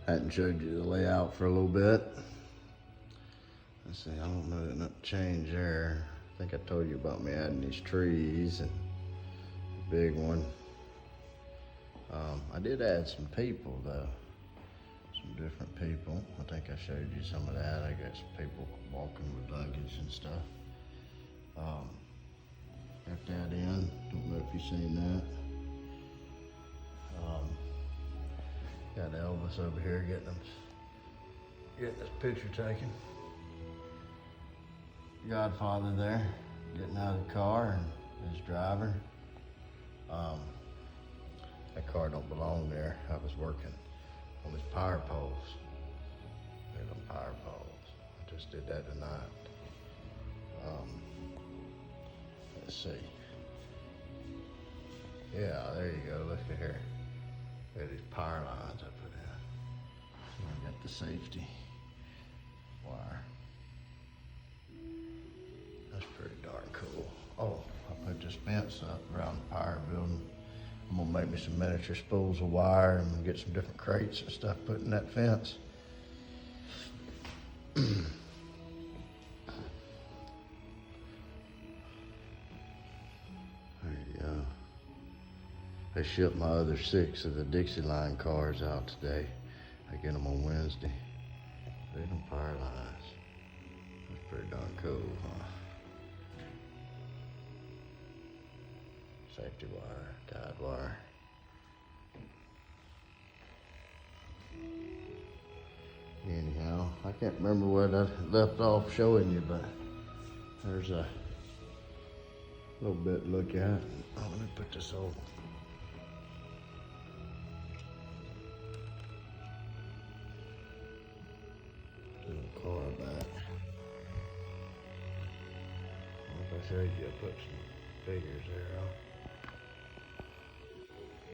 Hadn't showed you the layout for a little bit. Let's see, I don't know, nothing changed there. I think I told you about me adding these trees and the big one. I did add some people though, some different people. I think I showed you some of that. I got some people walking with luggage and stuff. Got that in, don't know if you've seen that. Got Elvis over here getting this picture taken. Godfather there, getting out of the car and his driver. That car don't belong there. I was working on his power poles. They're them power poles. I just did that tonight. Let's see. Yeah, there you go, look at here. Look at these power lines I put in. So I got the safety wire. That's pretty darn cool. Oh, I put this fence up around the power building. I'm gonna make me some miniature spools of wire and I'm gonna get some different crates and stuff put in that fence. There you go. They shipped my other 6 of the Dixieline cars out today. I get them on Wednesday. Look at them power lines. That's pretty darn cool, huh? Safety wire, guide wire. Anyhow, I can't remember what I left off showing you, but there's a little bit to look at. Oh, let me put this over. Little car back. Like I showed you, I put some figures there.